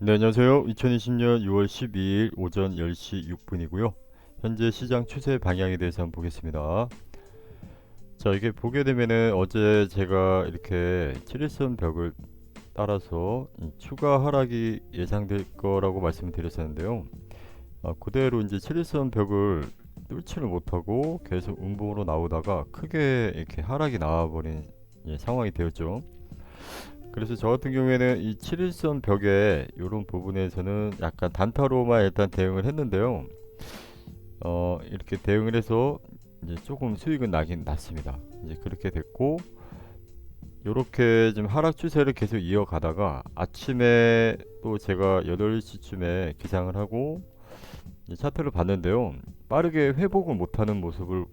네, 안녕하세요. 2020년 6월 12일 오전 10시 6분이고요. 현재 시장 추세 방향에 대해서 한번 보겠습니다. 자, 이게 보게 되면은 어제 제가 이렇게 7일선 벽을 따라서 추가 하락이 예상될 거라고 말씀을 드렸었는데요. 그대로 이제 7일선 벽을 뚫지를 못하고 계속 음봉으로 나오다가 크게 이렇게 하락이 나와버린 상황이 되었죠. 그래서 저 같은 경우에는 이 7일선 벽에 이런 부분에서는 약간 단타로만 일단 대응을 했는데요. 이렇게 대응을 해서 이제 조금 수익은 나긴 났습니다. 이제 그렇게 됐고, 이렇게 좀 하락 추세를 계속 이어가다가 아침에 또 제가 8시쯤에 기상을 하고 이제 차트를 봤는데요. 빠르게 회복을 못하는 모습을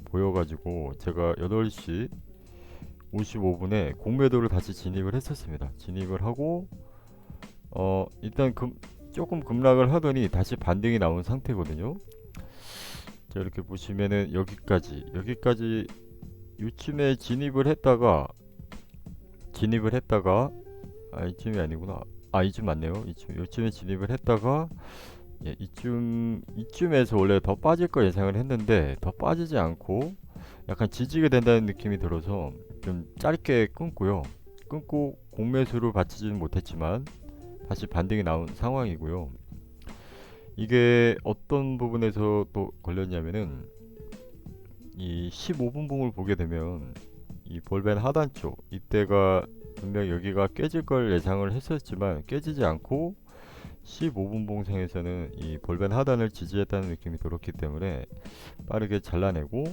보여가지고 제가 8시 55분에 공매도를 다시 진입을 했었습니다. 진입을 하고 일단 조금 급락을 하더니 다시 반등이 나온 상태거든요. 자, 이렇게 보시면은 여기까지 요쯤에 진입을 했다가 이쯤이 아니구나. 이쯤 맞네요. 요쯤에 진입을 했다가 이쯤에서 원래 더 빠질 거 예상을 했는데 더 빠지지 않고 약간 지지게 된다는 느낌이 들어서 좀 짧게 끊고 공매수를 받치지는 못했지만 다시 반등이 나온 상황이고요. 이게 어떤 부분에서 또 걸렸냐면은 이 15분 봉을 보게 되면 이 볼벤 하단 쪽 이때가 분명 여기가 깨질 걸 예상을 했었지만 깨지지 않고 15분 봉상에서는 이 볼벤 하단을 지지했다는 느낌이 들었기 때문에 빠르게 잘라내고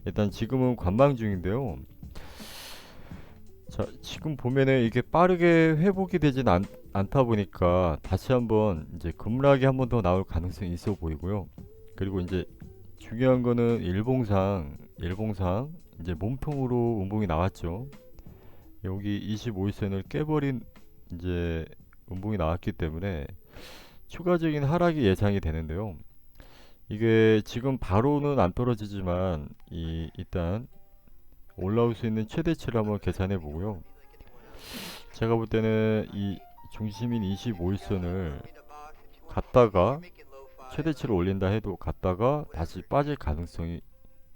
일단 지금은 관망 중인데요. 자, 지금 보면은 이게 빠르게 회복이 되진 않다 보니까 다시 한번 이제 급락이 한번 더 나올 가능성이 있어 보이고요. 그리고 이제 중요한 거는 일봉상 이제 몸통으로 음봉이 나왔죠. 여기 25일선을 깨버린 이제 음봉이 나왔기 때문에 추가적인 하락이 예상이 되는데요. 이게 지금 바로는 안 떨어지지만 일단 올라올 수 있는 최대치를 한번 계산해 보고요. 제가 볼 때는 이 중심인 25일선을 갔다가 최대치를 올린다 해도 갔다가 다시 빠질 가능성이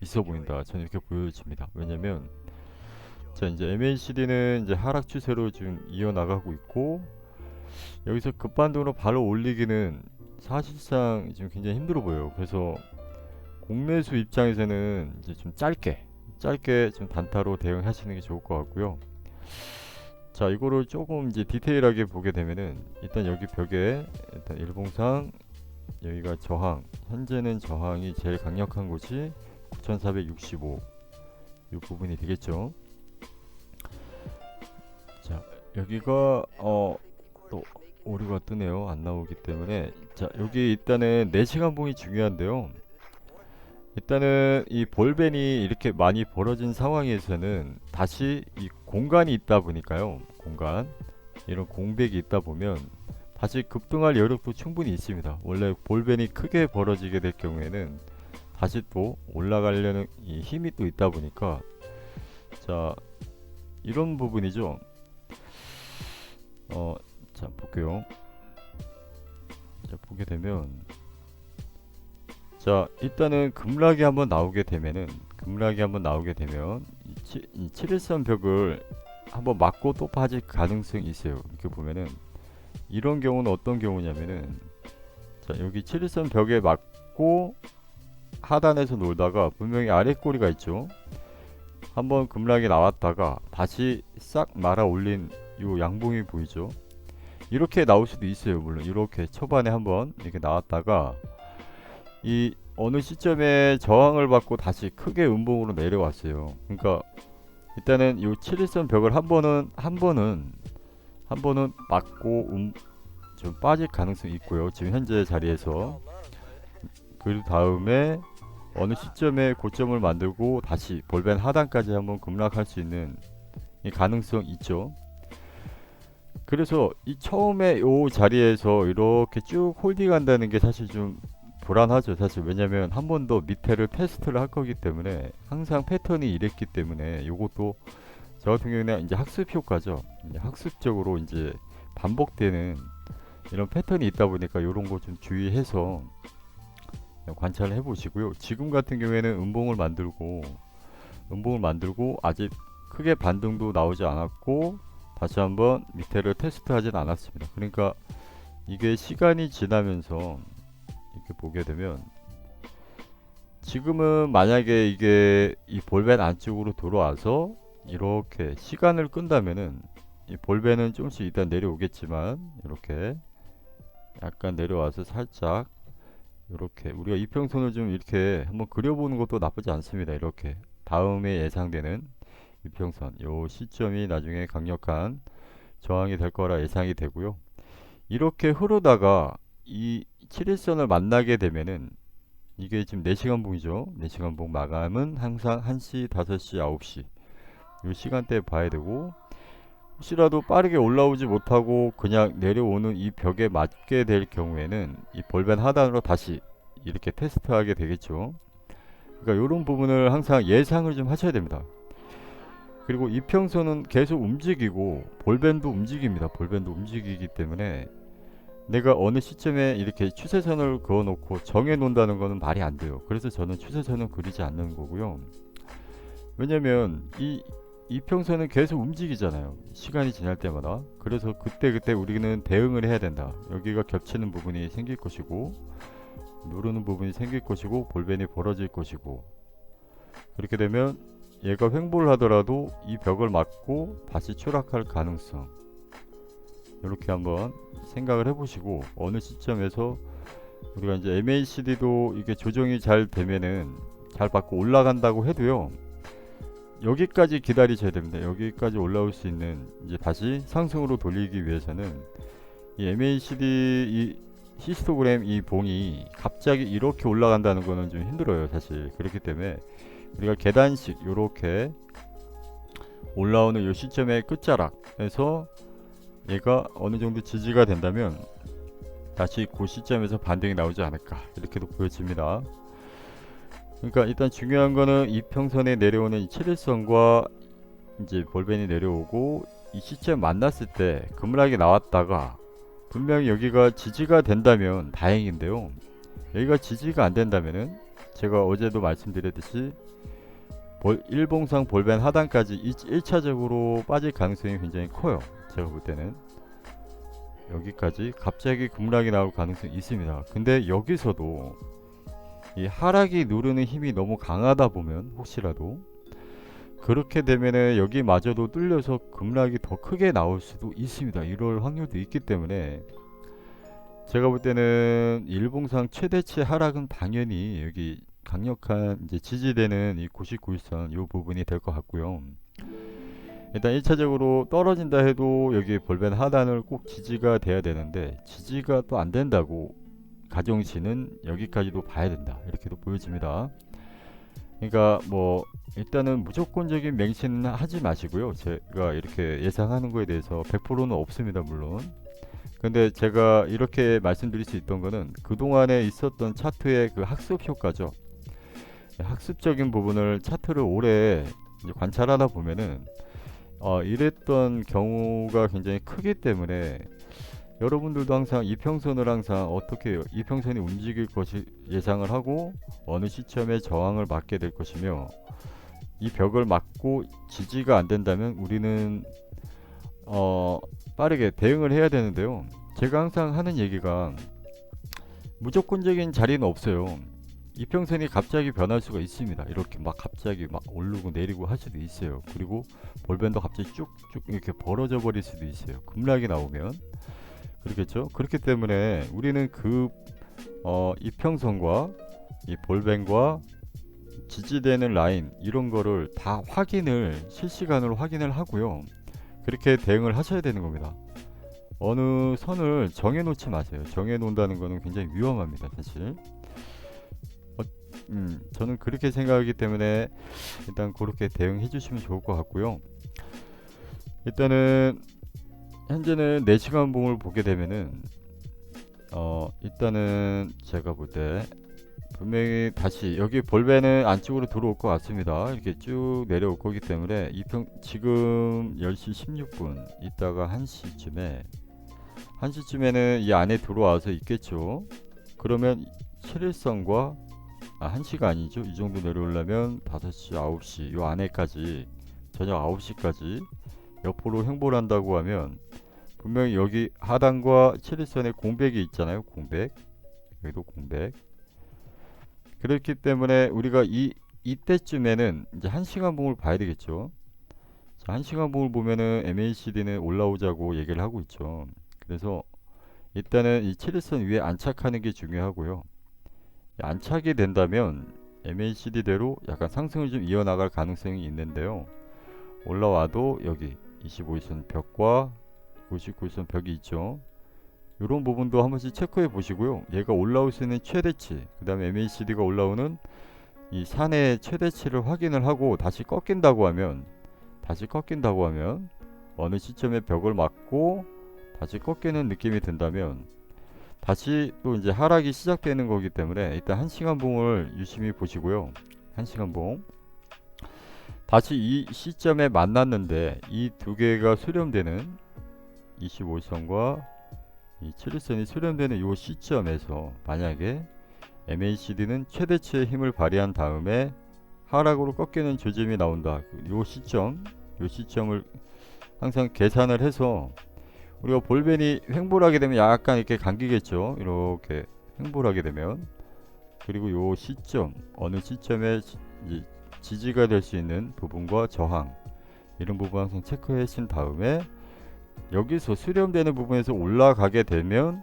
있어 보인다. 저는 이렇게 보여집니다. 왜냐면 자, 이제 MACD는 이제 하락 추세로 지금 이어나가고 있고 여기서 급반등으로 바로 올리기는 사실상 지금 굉장히 힘들어 보여요. 그래서 공매수 입장에서는 이제 좀 짧게 좀 단타로 대응하시는 게 좋을 것 같고요. 자, 이거를 조금 이제 디테일하게 보게 되면은 일단 여기 벽에 일단 일봉상 여기가 현재는 저항이 제일 강력한 곳이 9465 이 부분이 되겠죠. 자, 여기가 또 오류가 뜨네요. 안 나오기 때문에. 자, 여기 일단은 4시간 봉이 중요한데요. 일단은 이 볼벤이 이렇게 많이 벌어진 상황에서는 다시 이 공간이 있다 보니까요. 이런 공백이 있다 보면 다시 급등할 여력도 충분히 있습니다. 원래 볼벤이 크게 벌어지게 될 경우에는 다시 또 올라가려는 이 힘이 또 있다 보니까 자, 이런 부분이죠. 자, 볼게요. 자, 보게 되면 자, 일단은 급락이 한번 나오게 되면 이 7일선 벽을 한번 맞고 또 빠질 가능성이 있어요. 이렇게 보면은 이런 경우는 어떤 경우냐면은 자, 여기 7일선 벽에 맞고 하단에서 놀다가 분명히 아래 꼬리가 있죠. 한번 급락이 나왔다가 다시 싹 말아 올린 요 양봉이 보이죠. 이렇게 나올 수도 있어요. 물론 이렇게 초반에 한번 이렇게 나왔다가 이 어느 시점에 저항을 받고 다시 크게 음봉으로 내려왔어요. 그러니까 일단은 이 7일선 벽을 한 번은 맞고 좀 빠질 가능성이 있고요. 지금 현재 자리에서 그 다음에 어느 시점에 고점을 만들고 다시 볼벤 하단까지 한번 급락할 수 있는 이 가능성 있죠. 그래서 이 처음에 이 자리에서 이렇게 쭉 홀딩한다는 게 사실 좀 불안하죠. 사실 왜냐면 한 번 더 밑에를 테스트를 할 거기 때문에 항상 패턴이 이랬기 때문에 이것도 저 같은 경우는 이제 학습 효과죠. 이제 학습적으로 이제 반복되는 이런 패턴이 있다 보니까 이런 거 좀 주의해서 관찰을 해보시고요. 지금 같은 경우에는 음봉을 만들고 아직 크게 반등도 나오지 않았고 다시 한번 밑에를 테스트하진 않았습니다. 그러니까 이게 시간이 지나면서 이렇게 보게 되면 지금은 만약에 이게 이 볼벤 안쪽으로 들어와서 이렇게 시간을 끈다면은 이 볼벤은 조금씩 일단 내려오겠지만 이렇게 약간 내려와서 살짝 이렇게 우리가 이평선을 좀 이렇게 한번 그려보는 것도 나쁘지 않습니다. 이렇게 다음에 예상되는 이평선 요 시점이 나중에 강력한 저항이 될 거라 예상이 되고요. 이렇게 흐르다가 이 7일선을 만나게 되면은 이게 지금 4시간 봉이죠. 4시간 봉 마감은 항상 1시, 5시, 9시 이 시간대에 봐야 되고 혹시라도 빠르게 올라오지 못하고 그냥 내려오는 이 벽에 맞게 될 경우에는 이 볼벤 하단으로 다시 이렇게 테스트하게 되겠죠. 그러니까 이런 부분을 항상 예상을 좀 하셔야 됩니다. 그리고 이평선은 계속 움직이고 볼벤도 움직입니다. 볼벤도 움직이기 때문에 내가 어느 시점에 이렇게 추세선을 그어 놓고 정해 놓는다는 것은 말이 안 돼요. 그래서 저는 추세선을 그리지 않는 거고요. 왜냐면 이 이평선은 계속 움직이잖아요. 시간이 지날 때마다. 그래서 그때 우리는 대응을 해야 된다. 여기가 겹치는 부분이 생길 것이고 누르는 부분이 생길 것이고 볼벤이 벌어질 것이고 그렇게 되면 얘가 횡보를 하더라도 이 벽을 맞고 다시 추락할 가능성 이렇게 한번 생각을 해보시고 어느 시점에서 우리가 이제 MACD도 이게 조정이 잘 되면은 잘 받고 올라간다고 해도요. 여기까지 기다리셔야 됩니다. 여기까지 올라올 수 있는 이제 다시 상승으로 돌리기 위해서는 이 MACD 이 히스토그램 이 봉이 갑자기 이렇게 올라간다는 거는 좀 힘들어요, 사실. 그렇기 때문에 우리가 계단식 이렇게 올라오는 이 시점의 끝자락에서 얘가 어느 정도 지지가 된다면 다시 그 시점에서 반등이 나오지 않을까 이렇게도 보여집니다. 그러니까 일단 중요한 거는 이평선에 내려오는 이 7일선과 이제 볼벤이 내려오고 이 시점 만났을 때 급락이 나왔다가 분명히 여기가 지지가 된다면 다행인데요. 여기가 지지가 안 된다면은 제가 어제도 말씀드렸듯이 일봉상 볼벤 하단까지 1차적으로 빠질 가능성이 굉장히 커요. 제가 볼 때는 여기까지 갑자기 급락이 나올 가능성이 있습니다. 근데 여기서도 이 하락이 누르는 힘이 너무 강하다 보면 혹시라도 그렇게 되면은 여기마저도 뚫려서 급락이 더 크게 나올 수도 있습니다. 이럴 확률도 있기 때문에 제가 볼 때는 일봉상 최대치 하락은 당연히 여기 강력한 이제 지지되는 이 99일선 이 부분이 될 것 같고요. 일단 1차적으로 떨어진다 해도 여기 볼벤 하단을 꼭 지지가 돼야 되는데 지지가 또 안 된다고 가정시는 여기까지도 봐야 된다 이렇게도 보여집니다. 그러니까 뭐 일단은 무조건적인 맹신은 하지 마시고요. 제가 이렇게 예상하는 거에 대해서 100%는 없습니다, 물론. 근데 제가 이렇게 말씀드릴 수 있던 거는 그동안에 있었던 차트의 그 학습 효과죠. 학습적인 부분을 차트를 오래 이제 관찰하다 보면은 이랬던 경우가 굉장히 크기 때문에 여러분들도 항상 이평선을 항상 어떻게 이평선이 움직일 것이 예상을 하고 어느 시점에 저항을 맞게 될 것이며 이 벽을 맞고 지지가 안 된다면 우리는 빠르게 대응을 해야 되는데요. 제가 항상 하는 얘기가 무조건적인 자리는 없어요. 이평선이 갑자기 변할 수가 있습니다. 이렇게 막 갑자기 막 오르고 내리고 할 수도 있어요. 그리고 볼벤도 갑자기 쭉쭉 이렇게 벌어져 버릴 수도 있어요. 급락이 나오면 그렇겠죠. 그렇기 때문에 우리는 그 이평선과 이 볼벤과 지지되는 라인 이런 거를 다 실시간으로 확인을 하고요. 그렇게 대응을 하셔야 되는 겁니다. 어느 선을 정해 놓지 마세요. 정해 놓는다는 거는 굉장히 위험합니다, 사실. 저는 그렇게 생각하기 때문에 일단 그렇게 대응해 주시면 좋을 것 같고요. 일단은 현재는 4시간 봉을 보게 되면은 일단은 제가 볼 때 분명히 다시 여기 볼벤은 안쪽으로 들어올 것 같습니다. 이렇게 쭉 내려올 거기 때문에 지금 10시 16분 이따가 1시쯤에 1시쯤에는 이 안에 들어와서 있겠죠. 그러면 7일선과 1시가 아니죠. 이 정도 내려오려면 5시, 9시 요 안에까지 저녁 9시까지 옆으로 횡보를 한다고 하면 분명히 여기 하단과 7일선에 공백이 있잖아요. 공백. 여기도 공백. 그렇기 때문에 우리가 이때쯤에는 이제 1시간 봉을 봐야 되겠죠. 자, 1시간 봉을 보면은 MACD는 올라오자고 얘기를 하고 있죠. 그래서 일단은 이 7일선 위에 안착하는 게 중요하고요. 안착이 된다면 MACD대로 약간 상승을 좀 이어나갈 가능성이 있는데요. 올라와도 여기 25일선 벽과 59일선 벽이 있죠. 이런 부분도 한 번씩 체크해 보시고요. 얘가 올라올 수 있는 최대치, 그 다음에 MACD가 올라오는 이 산의 최대치를 확인을 하고 다시 꺾인다고 하면 어느 시점에 벽을 맞고 다시 꺾이는 느낌이 든다면 다시 또 이제 하락이 시작되는 거기 때문에 일단 1시간 봉을 유심히 보시고요. 1시간 봉 다시 이 시점에 만났는데 이 두 개가 수렴되는 25선과 이 7일선이 수렴되는 이 시점에서 만약에 MACD는 최대치의 힘을 발휘한 다음에 하락으로 꺾이는 조짐이 나온다. 이 시점을 항상 계산을 해서 우리가 볼벤이 횡보를 하게 되면 약간 이렇게 감기겠죠. 이렇게 횡보를 하게 되면 그리고 요 시점 어느 시점에 지지가 될 수 있는 부분과 저항 이런 부분 항상 체크해 하신 다음에 여기서 수렴되는 부분에서 올라가게 되면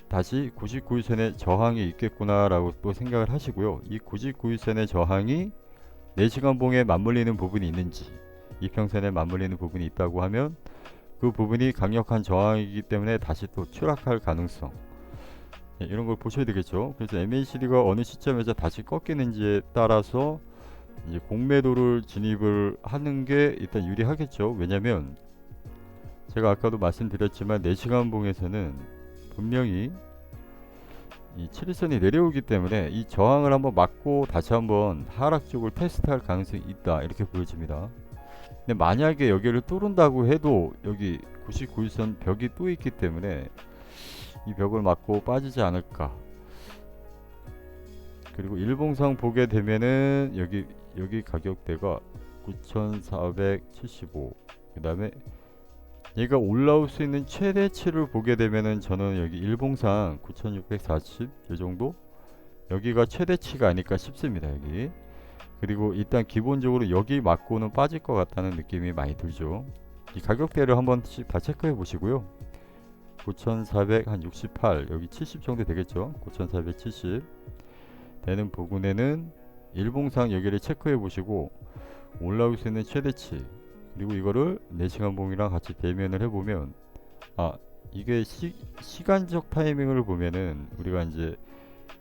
다시 99일선의 저항이 있겠구나 라고 또 생각을 하시고요. 이 99일선의 저항이 4시간 봉에 맞물리는 부분이 있는지 이평선에 맞물리는 부분이 있다고 하면 그 부분이 강력한 저항이기 때문에 다시 또 추락할 가능성 이런 걸 보셔야 되겠죠. 그래서 MACD가 어느 시점에서 다시 꺾이는지에 따라서 이제 공매도를 진입을 하는 게 일단 유리하겠죠. 왜냐면 제가 아까도 말씀드렸지만 4시간 봉에서는 분명히 이 7일선이 내려오기 때문에 이 저항을 한번 막고 다시 한번 하락 쪽을 테스트할 가능성이 있다 이렇게 보여집니다. 근데 만약에 여기를 뚫은다고 해도 여기 99일선 벽이 또 있기 때문에 이 벽을 막고 빠지지 않을까. 그리고 일봉상 보게 되면은 여기 가격대가 9,475. 그 다음에 얘가 올라올 수 있는 최대치를 보게 되면은 저는 여기 일봉상 9,640 이 정도 여기가 최대치가 아닐까 싶습니다. 여기. 그리고 일단 기본적으로 여기 맞고는 빠질 것 같다는 느낌이 많이 들죠. 이 가격대를 한 번씩 다 체크해 보시고요. 9,468 여기 70 정도 되겠죠. 9,470 되는 부분에는 일봉상 여기를 체크해 보시고 올라올 수 있는 최대치 그리고 이거를 4시간 봉이랑 같이 대면을 해보면 이게 시간적 타이밍을 보면은 우리가 이제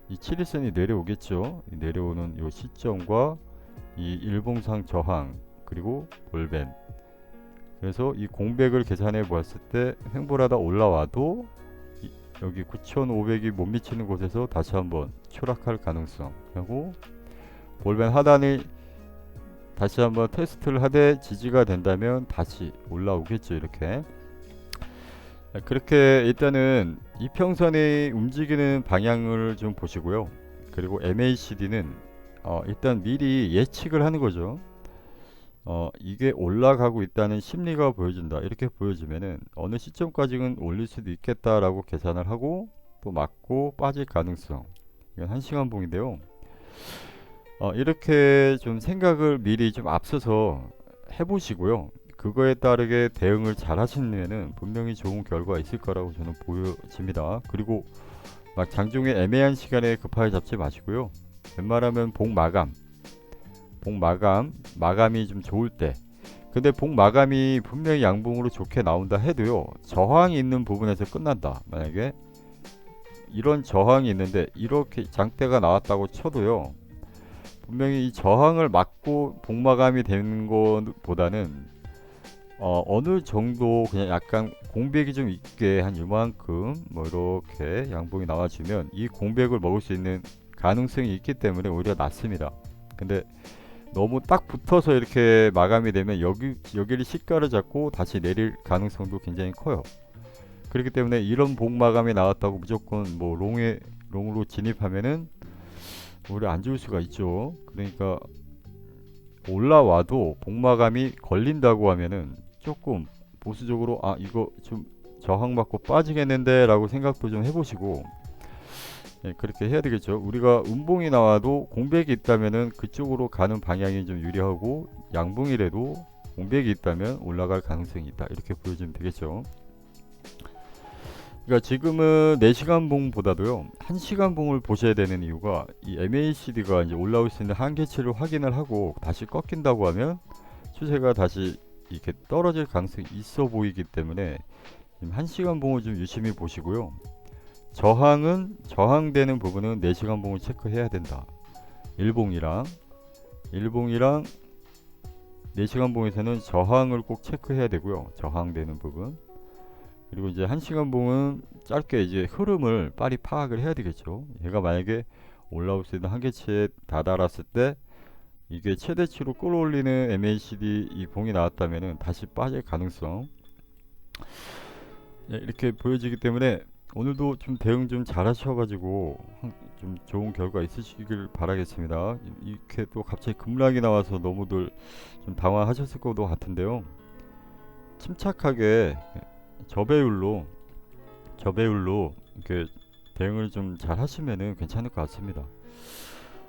이 7일선이 내려오겠죠. 이 내려오는 요 시점과 이 일봉상 저항 그리고 볼벤 그래서 이 공백을 계산해 보았을 때 횡보하다 올라와도 여기 9,500이 못 미치는 곳에서 다시 한번 추락할 가능성 하고 볼벤 하단이 다시 한번 테스트를 하되 지지가 된다면 다시 올라오겠죠. 이렇게 그렇게 일단은 이평선이 움직이는 방향을 좀 보시고요. 그리고 MACD는 일단 미리 예측을 하는 거죠. 이게 올라가고 있다는 심리가 보여준다. 이렇게 보여지면은 어느 시점까지는 올릴 수도 있겠다라고 계산을 하고 또 맞고 빠질 가능성. 이건 1시간 봉인데요. 이렇게 좀 생각을 미리 좀 앞서서 해보시고요. 그거에 따르게 대응을 잘 하시면은 분명히 좋은 결과가 있을 거라고 저는 보여집니다. 그리고 막 장중에 애매한 시간에 급하게 잡지 마시고요. 웬만하면 마감이 좀 좋을 때 근데 봉 마감이 분명히 양봉으로 좋게 나온다 해도요. 저항이 있는 부분에서 끝난다. 만약에 이런 저항이 있는데 이렇게 장대가 나왔다고 쳐도요. 분명히 이 저항을 막고 봉마감이 되는 것보다는 어느 정도 그냥 약간 공백이 좀 있게 한 이만큼 뭐 이렇게 양봉이 나와주면 이 공백을 먹을 수 있는 가능성이 있기 때문에 오히려 낫습니다. 근데 너무 딱 붙어서 이렇게 마감이 되면 여기를 시가를 잡고 다시 내릴 가능성도 굉장히 커요. 그렇기 때문에 이런 복 마감이 나왔다고 무조건 뭐 롱으로 진입하면은 오히려 안 좋을 수가 있죠. 그러니까 올라와도 복 마감이 걸린다고 하면은 조금 보수적으로 아 이거 좀 저항받고 빠지겠는데 라고 생각도 좀 해보시고, 예, 그렇게 해야 되겠죠. 우리가 음봉이 나와도 공백이 있다면은 그쪽으로 가는 방향이 좀 유리하고, 양봉이라도 공백이 있다면 올라갈 가능성이 있다, 이렇게 보여주면 되겠죠. 그러니까 지금은 4시간 봉보다도요 1시간 봉을 보셔야 되는 이유가, 이 MACD가 이제 올라올 수 있는 한계치를 확인을 하고 다시 꺾인다고 하면 추세가 다시 이렇게 떨어질 가능성이 있어 보이기 때문에 1시간 봉을 좀 유심히 보시고요. 저항되는 부분은 4시간 봉을 체크해야 된다. 일봉이랑 4시간 봉에서는 저항을 꼭 체크해야 되고요. 저항되는 부분. 그리고 이제 1시간 봉은 짧게 이제 흐름을 빨리 파악을 해야 되겠죠. 얘가 만약에 올라올 수 있는 한계치에 다다랐을 때 이게 최대치로 끌어올리는 MACD 이 봉이 나왔다면은 다시 빠질 가능성, 예, 이렇게 보여지기 때문에 오늘도 좀 대응 좀 잘 하셔가지고 좀 좋은 결과 있으시길 바라겠습니다. 이렇게 또 갑자기 급락이 나와서 너무들 좀 당황하셨을 것도 같은데요. 침착하게 저배율로 이렇게 대응을 좀 잘 하시면은 괜찮을 것 같습니다.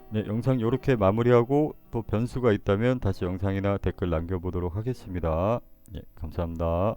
네, 영상 이렇게 마무리하고 또 변수가 있다면 다시 영상이나 댓글 남겨보도록 하겠습니다. 예, 감사합니다.